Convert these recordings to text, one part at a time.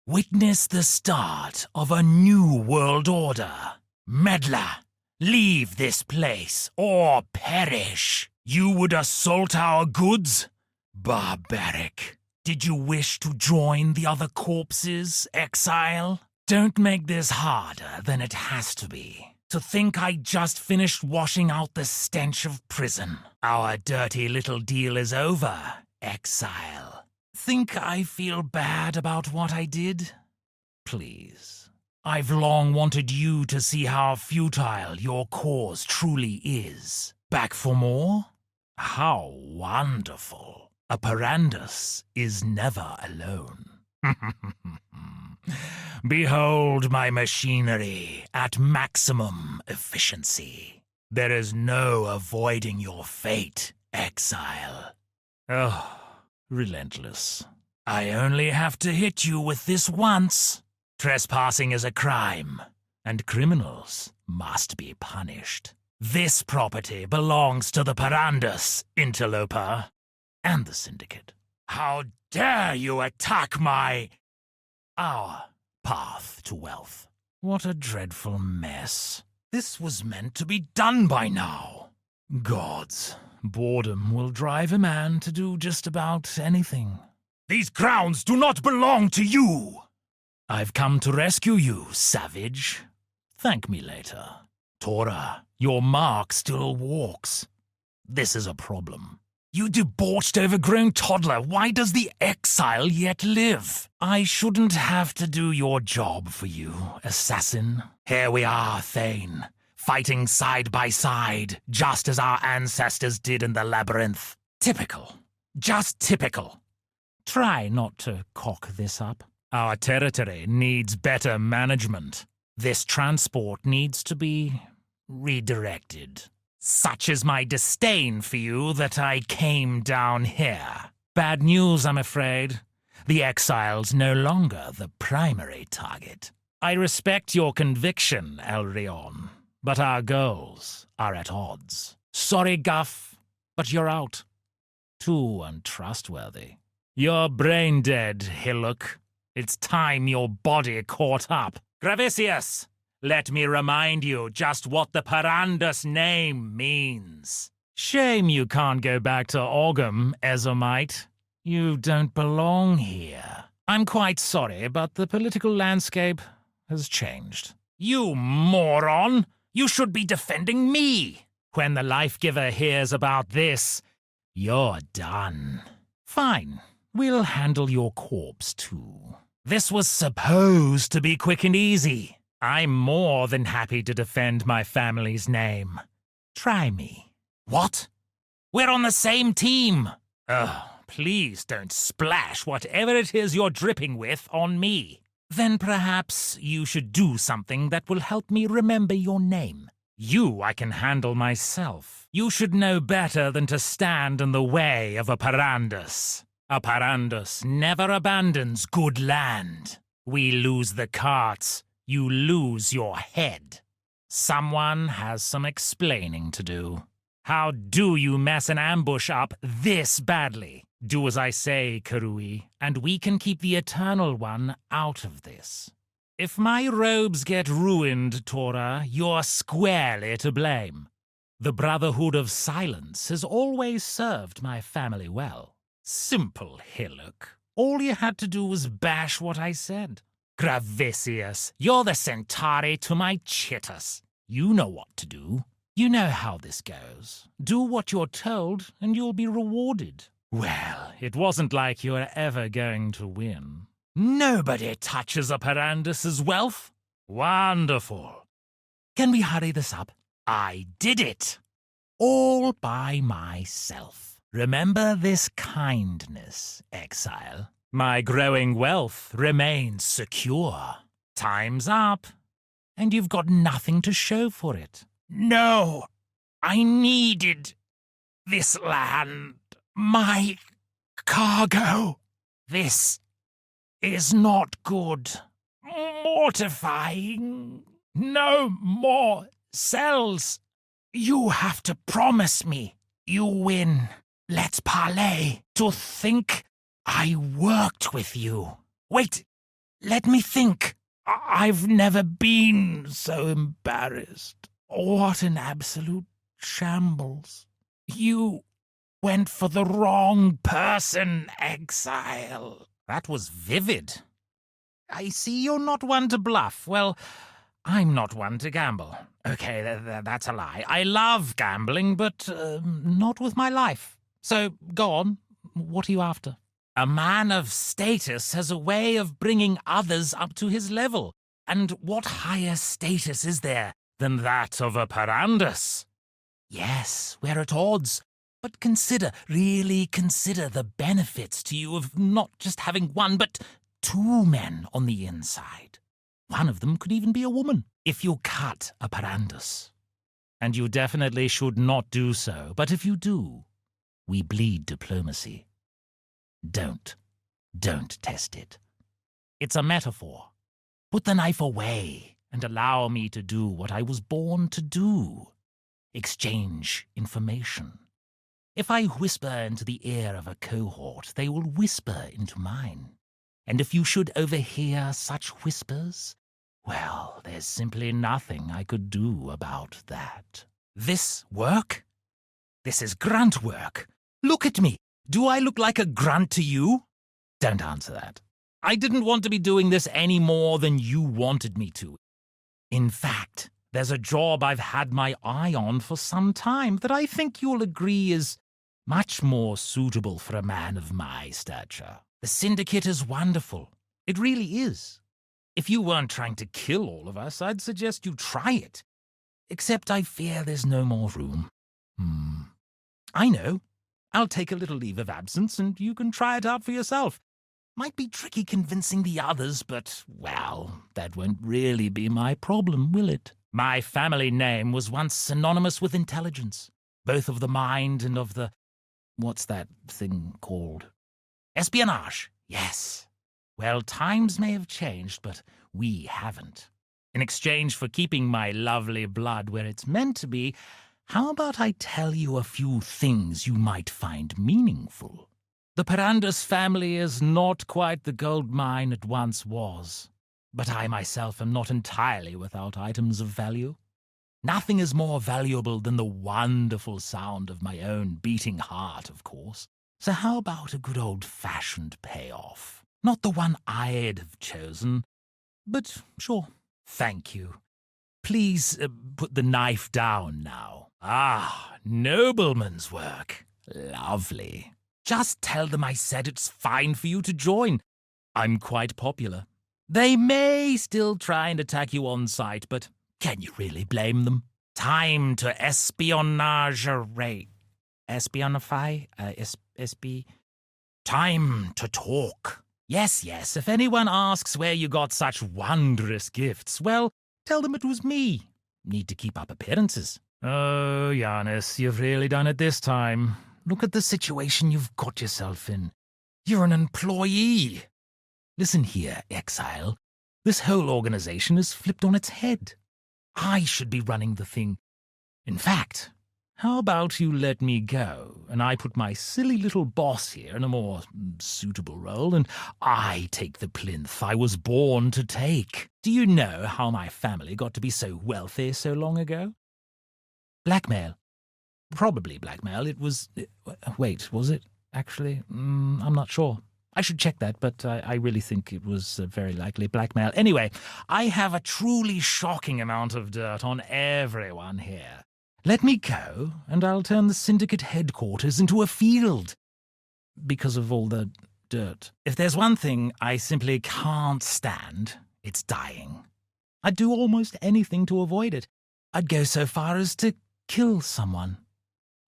Witness the start of a new world order. Meddler, leave this place or perish. You would assault our goods? Barbaric. Did you wish to join the other corpses, exile? Don't make this harder than it has to be. To think I just finished washing out the stench of prison. Our dirty little deal is over, exile. Think I feel bad about what I did? Please. I've long wanted you to see how futile your cause truly is. Back for more? How wonderful. A Parandus is never alone. Behold my machinery at maximum efficiency. There is no avoiding your fate, exile. Oh, relentless. I only have to hit you with this once. Trespassing is a crime, and criminals must be punished. This property belongs to the Parandus, interloper, and the Syndicate. How dare you attack our path to wealth? What a dreadful mess. This was meant to be done by now. Gods, boredom will drive a man to do just about anything. These grounds do not belong to you! I've come to rescue you, savage. Thank me later. Tora, your mark still walks. This is a problem. You debauched, overgrown toddler, why does the exile yet live? I shouldn't have to do your job for you, assassin. Here we are, Thane, fighting side by side, just as our ancestors did in the labyrinth. Typical. Just typical. Try not to cock this up. Our territory needs better management. This transport needs to be redirected. Such is my disdain for you that I came down here. Bad news, I'm afraid. The exile's no longer the primary target. I respect your conviction, Elrion, but our goals are at odds. Sorry, Guff, but you're out. Too untrustworthy. You're brain dead, Hillock. It's time your body caught up. Gravisius! Let me remind you just what the Parandus name means. Shame you can't go back to Orgum, Ezomite. You don't belong here. I'm quite sorry, but the political landscape has changed. You moron! You should be defending me! When the Life-Giver hears about this, you're done. Fine, we'll handle your corpse too. This was supposed to be quick and easy. I'm more than happy to defend my family's name. Try me. What? We're on the same team. Please don't splash whatever it is you're dripping with on me. Then perhaps you should do something that will help me remember your name. You I can handle myself. You should know better than to stand in the way of a Parandus. A Parandus never abandons good land. We lose the carts. You lose your head. Someone has some explaining to do. How do you mess an ambush up this badly? Do as I say, Karui, and we can keep the Eternal One out of this. If my robes get ruined, Tora, you're squarely to blame. The Brotherhood of Silence has always served my family well. Simple, Hillock. All you had to do was bash what I said. Gravisius, you're the Centauri to my Chittus. You know what to do. You know how this goes. Do what you're told, and you'll be rewarded. Well, it wasn't like you were ever going to win. Nobody touches a Parandus's wealth. Wonderful. Can we hurry this up? I did it. All by myself. Remember this kindness, exile. My growing wealth remains secure. Time's up, and you've got nothing to show for it. No, I needed this land, my cargo. This is not good. Mortifying. No more cells. You have to promise me. You win. Let's parley. To think I worked with you. Wait, Let me think. I've never been so embarrassed. What an absolute shambles. You went for the wrong person, Exile. That was vivid. I see you're not one to bluff. Well, I'm not one to gamble. Okay, that's a lie. I love gambling, but not with my life. So, go on. What are you after? A man of status has a way of bringing others up to his level. And what higher status is there than that of a Parandus? Yes, we're at odds. But really consider the benefits to you of not just having one, but two men on the inside. One of them could even be a woman, if you cut a Parandus. And you definitely should not do so, but if you do, we bleed diplomacy. Don't test it. It's a metaphor. Put the knife away and allow me to do what I was born to do. Exchange information. If I whisper into the ear of a cohort, they will whisper into mine. And if you should overhear such whispers, well, there's simply nothing I could do about that. This work? This is grunt work. Look at me. Do I look like a grunt to you? Don't answer that. I didn't want to be doing this any more than you wanted me to. In fact, there's a job I've had my eye on for some time that I think you'll agree is much more suitable for a man of my stature. The Syndicate is wonderful. It really is. If you weren't trying to kill all of us, I'd suggest you try it. Except I fear there's no more room. I know. I'll take a little leave of absence and you can try it out for yourself. Might be tricky convincing the others, but, well, that won't really be my problem, will it? My family name was once synonymous with intelligence, both of the mind and of the... what's that thing called? Espionage, yes. Well, times may have changed, but we haven't. In exchange for keeping my lovely blood where it's meant to be, how about I tell you a few things you might find meaningful? The Parandus family is not quite the gold mine it once was, but I myself am not entirely without items of value. Nothing is more valuable than the wonderful sound of my own beating heart, of course. So how about a good old-fashioned payoff? Not the one I'd have chosen, but sure, thank you. Please put the knife down now. Ah, nobleman's work. Lovely. Just tell them I said it's fine for you to join. I'm quite popular. They may still try and attack you on sight, but can you really blame them? Time to espionage rate. Espionify? Time to talk. Yes, if anyone asks where you got such wondrous gifts, well, tell them it was me. Need to keep up appearances. Oh, Janus, you've really done it this time. Look at the situation you've got yourself in. You're an employee. Listen here, Exile. This whole organization is flipped on its head. I should be running the thing. In fact, how about you let me go, and I put my silly little boss here in a more suitable role, and I take the plinth I was born to take. Do you know how my family got to be so wealthy so long ago? Blackmail. Probably blackmail. It was... wait, was it? Actually, I'm not sure. I should check that, but I really think it was very likely blackmail. Anyway, I have a truly shocking amount of dirt on everyone here. Let me go, and I'll turn the Syndicate headquarters into a field. Because of all the dirt. If there's one thing I simply can't stand, it's dying. I'd do almost anything to avoid it. I'd go so far as to kill someone.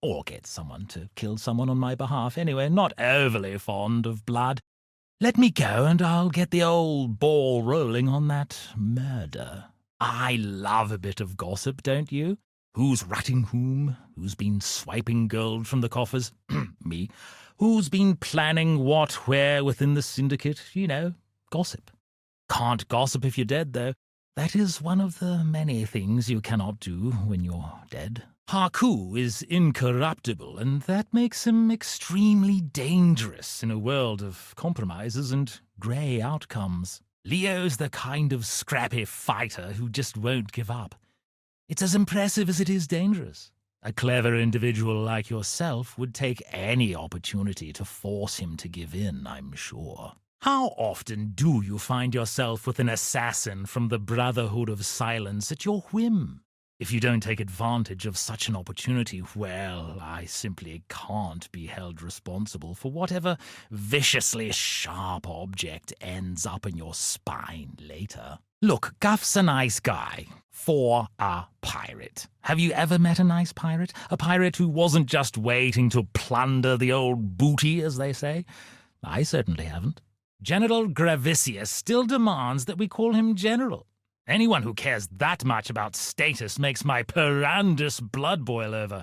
Or get someone to kill someone on my behalf. Anyway, not overly fond of blood. Let me go and I'll get the old ball rolling on that murder. I love a bit of gossip, don't you? Who's ratting whom? Who's been swiping gold from the coffers? Me. Who's been planning what, where within the Syndicate? You know, gossip. Can't gossip if you're dead, though. That is one of the many things you cannot do when you're dead. Haku is incorruptible, and that makes him extremely dangerous in a world of compromises and grey outcomes. Leo's the kind of scrappy fighter who just won't give up. It's as impressive as it is dangerous. A clever individual like yourself would take any opportunity to force him to give in, I'm sure. How often do you find yourself with an assassin from the Brotherhood of Silence at your whim? If you don't take advantage of such an opportunity, well, I simply can't be held responsible for whatever viciously sharp object ends up in your spine later. Look, Guff's a nice guy. For a pirate. Have you ever met a nice pirate? A pirate who wasn't just waiting to plunder the old booty, as they say? I certainly haven't. General Gravicius still demands that we call him General. Anyone who cares that much about status makes my Perandus blood boil over.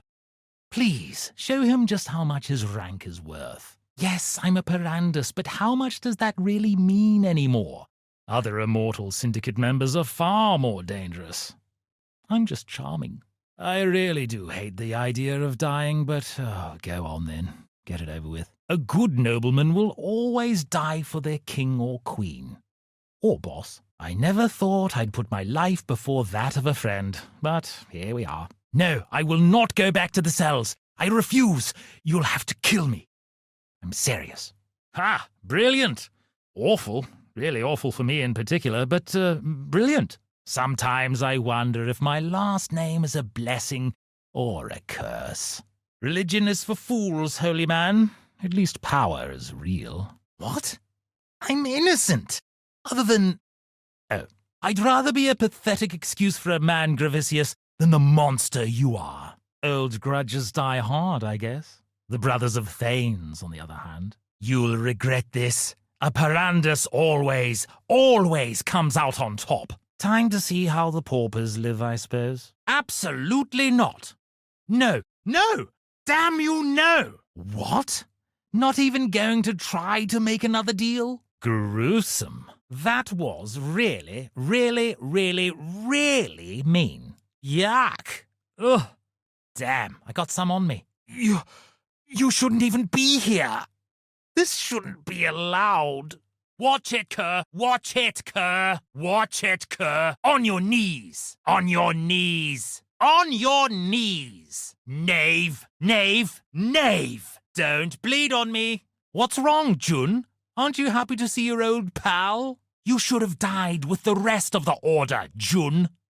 Please, show him just how much his rank is worth. Yes, I'm a Perandus, but how much does that really mean anymore? Other Immortal Syndicate members are far more dangerous. I'm just charming. I really do hate the idea of dying, but go on then. Get it over with. A good nobleman will always die for their king or queen. Or boss. I never thought I'd put my life before that of a friend, but here we are. No, I will not go back to the cells. I refuse. You'll have to kill me. I'm serious. Ha! Brilliant. Awful. Really awful for me in particular, but brilliant. Sometimes I wonder if my last name is a blessing or a curse. Religion is for fools, holy man. At least power is real. What? I'm innocent. Other than... Oh, I'd rather be a pathetic excuse for a man, Gravicius, than the monster you are. Old grudges die hard, I guess. The Brothers of Thanes, on the other hand. You'll regret this. A Perandus always comes out on top. Time to see how the paupers live, I suppose. Absolutely not. No. Damn you, no. What? Not even going to try to make another deal? Gruesome. That was really mean. Yuck. Ugh. Damn, I got some on me. You shouldn't even be here. This shouldn't be allowed. Watch it, Kerr. Watch it, Kerr. Watch it, Kerr. On your knees. On your knees. On your knees. Knave. Knave. Knave. Don't bleed on me. What's wrong, Jun? Aren't you happy to see your old pal? You should have died with the rest of the Order, Jun.